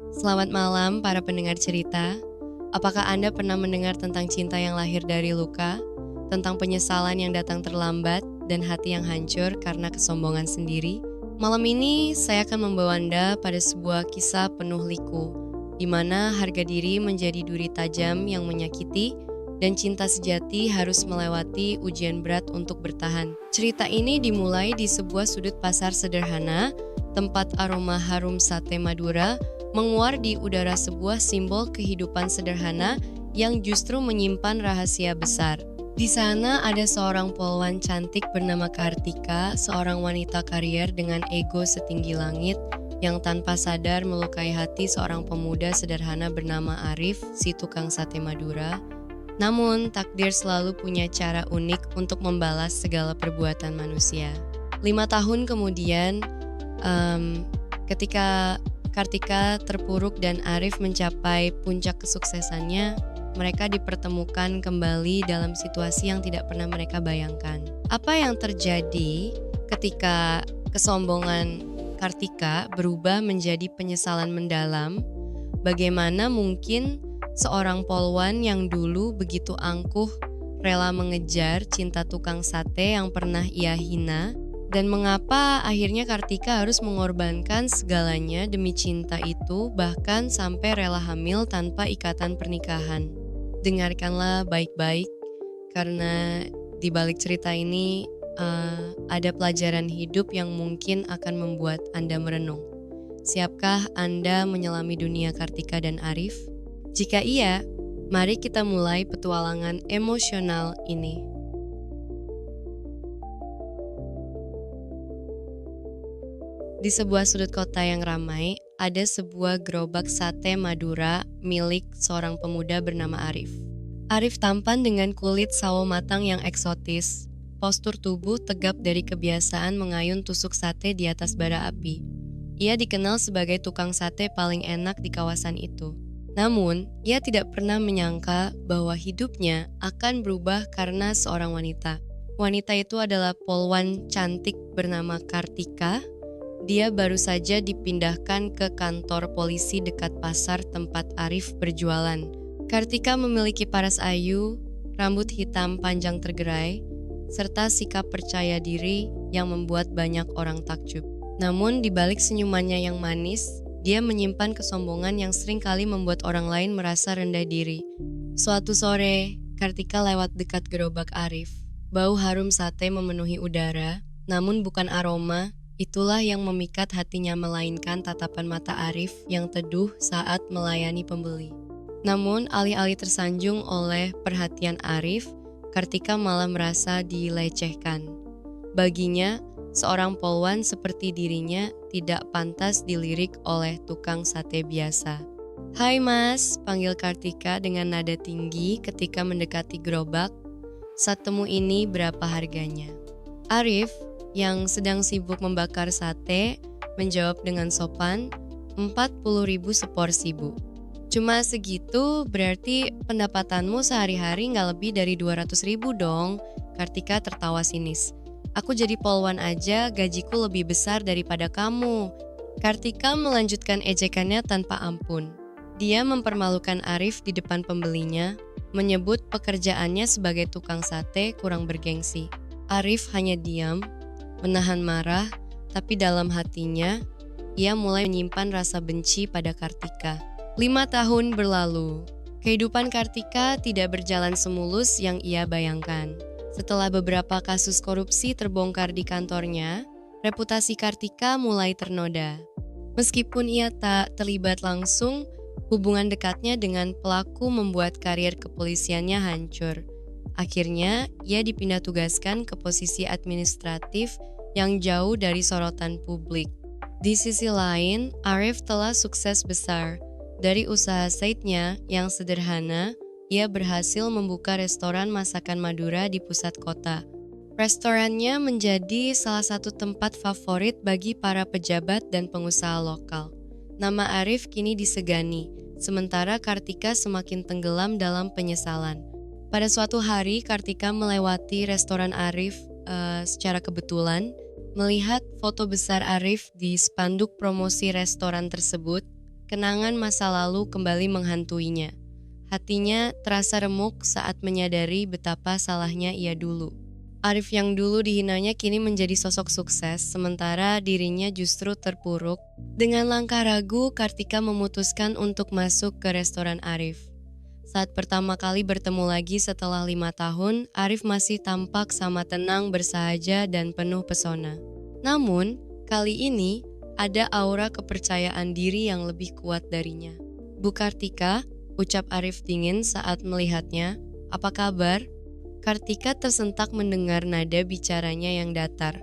Selamat malam para pendengar cerita. Apakah Anda pernah mendengar tentang cinta yang lahir dari luka, tentang penyesalan yang datang terlambat, dan hati yang hancur karena kesombongan sendiri? Malam ini saya akan membawa Anda pada sebuah kisah penuh liku, di mana harga diri menjadi duri tajam yang menyakiti, dan cinta sejati harus melewati ujian berat untuk bertahan. Cerita ini dimulai di sebuah sudut pasar sederhana, tempat aroma harum sate Madura menguar di udara, sebuah simbol kehidupan sederhana yang justru menyimpan rahasia besar. Di sana ada seorang polwan cantik bernama Kartika, seorang wanita karier dengan ego setinggi langit yang tanpa sadar melukai hati seorang pemuda sederhana bernama Arif, si tukang sate Madura. Namun, takdir selalu punya cara unik untuk membalas segala perbuatan manusia. 5 tahun kemudian, ketika Kartika terpuruk dan Arif mencapai puncak kesuksesannya, mereka dipertemukan kembali dalam situasi yang tidak pernah mereka bayangkan. Apa yang terjadi ketika kesombongan Kartika berubah menjadi penyesalan mendalam? Bagaimana mungkin seorang polwan yang dulu begitu angkuh rela mengejar cinta tukang sate yang pernah ia hina? Dan mengapa akhirnya Kartika harus mengorbankan segalanya demi cinta itu, bahkan sampai rela hamil tanpa ikatan pernikahan? Dengarkanlah baik-baik, karena di balik cerita ini ada pelajaran hidup yang mungkin akan membuat Anda merenung. Siapkah Anda menyelami dunia Kartika dan Arif? Jika iya, mari kita mulai petualangan emosional ini. Di sebuah sudut kota yang ramai, ada sebuah gerobak sate Madura milik seorang pemuda bernama Arif. Arif tampan dengan kulit sawo matang yang eksotis, postur tubuh tegap dari kebiasaan mengayun tusuk sate di atas bara api. Ia dikenal sebagai tukang sate paling enak di kawasan itu. Namun, ia tidak pernah menyangka bahwa hidupnya akan berubah karena seorang wanita. Wanita itu adalah polwan cantik bernama Kartika. Dia baru saja dipindahkan ke kantor polisi dekat pasar tempat Arif berjualan. Kartika memiliki paras ayu, rambut hitam panjang tergerai, serta sikap percaya diri yang membuat banyak orang takjub. Namun di balik senyumannya yang manis, dia menyimpan kesombongan yang sering kali membuat orang lain merasa rendah diri. Suatu sore, Kartika lewat dekat gerobak Arif. Bau harum sate memenuhi udara, namun bukan aroma. Itulah yang memikat hatinya, melainkan tatapan mata Arif yang teduh saat melayani pembeli. Namun alih-alih tersanjung oleh perhatian Arif, Kartika malah merasa dilecehkan. Baginya, seorang polwan seperti dirinya tidak pantas dilirik oleh tukang sate biasa. "Hai mas," panggil Kartika dengan nada tinggi ketika mendekati gerobak. "Saat temu ini berapa harganya?" Arif yang sedang sibuk membakar sate menjawab dengan sopan, 40.000 seporsi bu. "Cuma segitu berarti pendapatanmu sehari-hari gak lebih dari 200.000 dong," Kartika tertawa sinis. "Aku jadi polwan aja gajiku lebih besar daripada kamu." Kartika melanjutkan ejekannya tanpa ampun. Dia mempermalukan Arif di depan pembelinya, menyebut pekerjaannya sebagai tukang sate kurang bergengsi. Arif hanya diam, menahan marah, tapi dalam hatinya, ia mulai menyimpan rasa benci pada Kartika. 5 tahun berlalu. Kehidupan Kartika tidak berjalan semulus yang ia bayangkan. Setelah beberapa kasus korupsi terbongkar di kantornya, reputasi Kartika mulai ternoda. Meskipun ia tak terlibat langsung, hubungan dekatnya dengan pelaku membuat karir kepolisiannya hancur. Akhirnya, ia dipindah tugaskan ke posisi administratif yang jauh dari sorotan publik. Di sisi lain, Arif telah sukses besar. Dari usaha saidnya yang sederhana, ia berhasil membuka restoran masakan Madura di pusat kota. Restorannya menjadi salah satu tempat favorit bagi para pejabat dan pengusaha lokal. Nama Arif kini disegani, sementara Kartika semakin tenggelam dalam penyesalan. Pada suatu hari, Kartika melewati restoran Arif secara kebetulan. Melihat foto besar Arif di spanduk promosi restoran tersebut, kenangan masa lalu kembali menghantuinya. Hatinya terasa remuk saat menyadari betapa salahnya ia dulu. Arif yang dulu dihinanya kini menjadi sosok sukses, sementara dirinya justru terpuruk. Dengan langkah ragu, Kartika memutuskan untuk masuk ke restoran Arif. Saat pertama kali bertemu lagi setelah 5 tahun, Arif masih tampak sama tenang, bersahaja, dan penuh pesona. Namun, kali ini ada aura kepercayaan diri yang lebih kuat darinya. "Bu Kartika," ucap Arif dingin saat melihatnya. "Apa kabar?" Kartika tersentak mendengar nada bicaranya yang datar.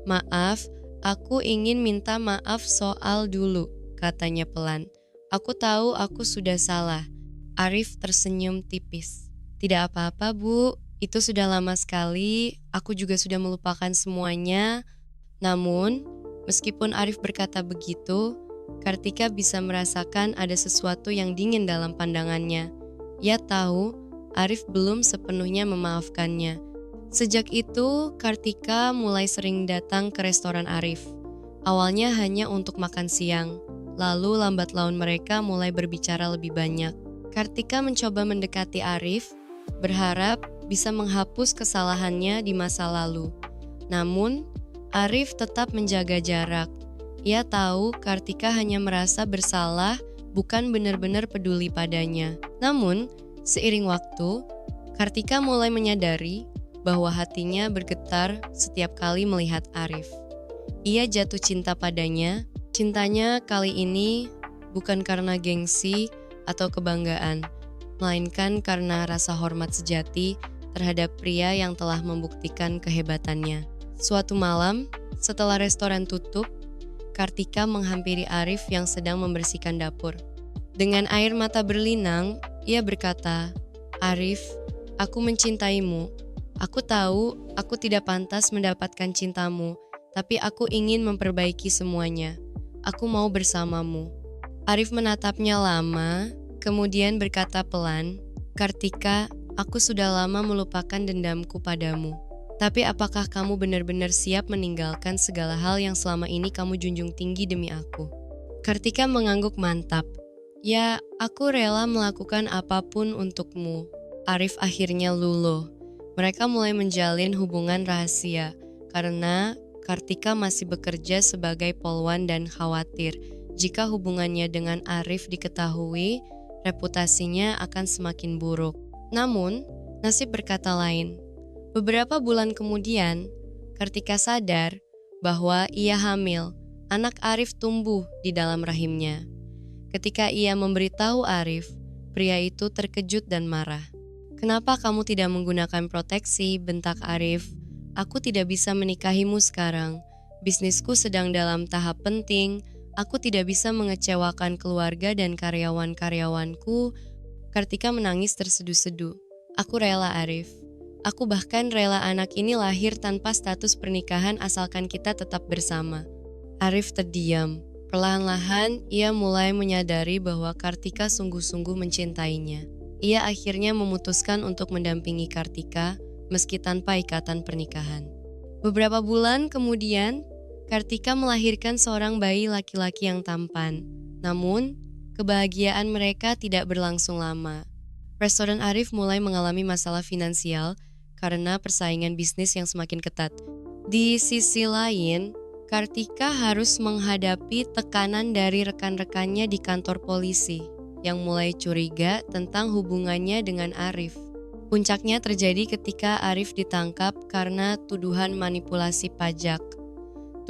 "Maaf, aku ingin minta maaf soal dulu," katanya pelan. "Aku tahu aku sudah salah." Arif tersenyum tipis. "Tidak apa-apa, Bu. Itu sudah lama sekali. Aku juga sudah melupakan semuanya." Namun, meskipun Arif berkata begitu, Kartika bisa merasakan ada sesuatu yang dingin dalam pandangannya. Ia tahu Arif belum sepenuhnya memaafkannya. Sejak itu, Kartika mulai sering datang ke restoran Arif. Awalnya hanya untuk makan siang, lalu lambat laun mereka mulai berbicara lebih banyak. Kartika mencoba mendekati Arif, berharap bisa menghapus kesalahannya di masa lalu. Namun, Arif tetap menjaga jarak. Ia tahu Kartika hanya merasa bersalah, bukan benar-benar peduli padanya. Namun, seiring waktu, Kartika mulai menyadari bahwa hatinya bergetar setiap kali melihat Arif. Ia jatuh cinta padanya. Cintanya kali ini bukan karena gengsi atau kebanggaan, melainkan karena rasa hormat sejati terhadap pria yang telah membuktikan kehebatannya. Suatu malam, setelah restoran tutup, Kartika menghampiri Arif yang sedang membersihkan dapur. Dengan air mata berlinang, ia berkata, "Arif, aku mencintaimu. Aku tahu aku tidak pantas mendapatkan cintamu, tapi aku ingin memperbaiki semuanya. Aku mau bersamamu." Arif menatapnya lama, kemudian berkata pelan, "Kartika, aku sudah lama melupakan dendamku padamu. Tapi apakah kamu benar-benar siap meninggalkan segala hal yang selama ini kamu junjung tinggi demi aku?" Kartika mengangguk mantap. "Ya, aku rela melakukan apapun untukmu." Arif akhirnya luluh. Mereka mulai menjalin hubungan rahasia, karena Kartika masih bekerja sebagai polwan dan khawatir jika hubungannya dengan Arif diketahui, reputasinya akan semakin buruk. Namun, nasib berkata lain. Beberapa bulan kemudian, Kartika sadar bahwa ia hamil. Anak Arif tumbuh di dalam rahimnya. Ketika ia memberitahu Arif, pria itu terkejut dan marah. "Kenapa kamu tidak menggunakan proteksi?" bentak Arif. "Aku tidak bisa menikahimu sekarang. Bisnisku sedang dalam tahap penting. Aku tidak bisa mengecewakan keluarga dan karyawan-karyawanku." Kartika menangis terseduh-seduh. "Aku rela, Arif. Aku bahkan rela anak ini lahir tanpa status pernikahan asalkan kita tetap bersama." Arif terdiam. Perlahan-lahan ia mulai menyadari bahwa Kartika sungguh-sungguh mencintainya. Ia akhirnya memutuskan untuk mendampingi Kartika meski tanpa ikatan pernikahan. Beberapa bulan kemudian, Kartika melahirkan seorang bayi laki-laki yang tampan. Namun, kebahagiaan mereka tidak berlangsung lama. Restoran Arif mulai mengalami masalah finansial karena persaingan bisnis yang semakin ketat. Di sisi lain, Kartika harus menghadapi tekanan dari rekan-rekannya di kantor polisi yang mulai curiga tentang hubungannya dengan Arif. Puncaknya terjadi ketika Arif ditangkap karena tuduhan manipulasi pajak.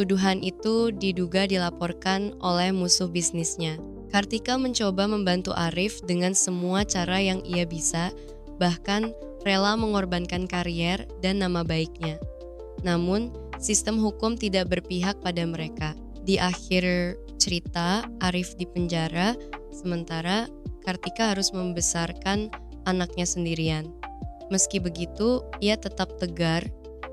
Tuduhan itu diduga dilaporkan oleh musuh bisnisnya. Kartika mencoba membantu Arif dengan semua cara yang ia bisa, bahkan rela mengorbankan karier dan nama baiknya. Namun, sistem hukum tidak berpihak pada mereka. Di akhir cerita, Arif dipenjara, sementara Kartika harus membesarkan anaknya sendirian. Meski begitu, ia tetap tegar.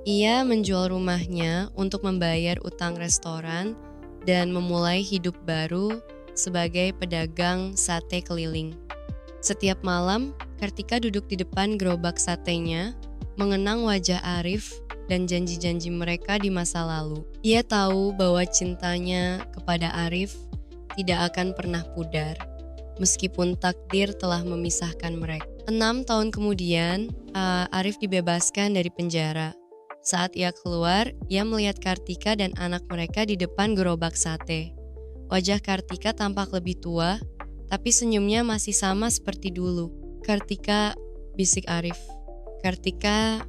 Ia menjual rumahnya untuk membayar utang restoran dan memulai hidup baru sebagai pedagang sate keliling. Setiap malam, Kartika duduk di depan gerobak satenya, mengenang wajah Arif dan janji-janji mereka di masa lalu. Ia tahu bahwa cintanya kepada Arif tidak akan pernah pudar, meskipun takdir telah memisahkan mereka. 6 tahun kemudian, Arif dibebaskan dari penjara. Saat ia keluar, ia melihat Kartika dan anak mereka di depan gerobak sate. Wajah Kartika tampak lebih tua, tapi senyumnya masih sama seperti dulu. "Kartika," bisik Arif. Kartika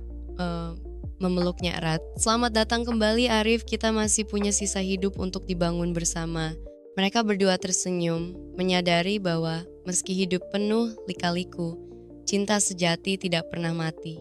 memeluknya erat. "Selamat datang kembali Arif, kita masih punya sisa hidup untuk dibangun bersama." Mereka berdua tersenyum, menyadari bahwa meski hidup penuh lika-liku, cinta sejati tidak pernah mati.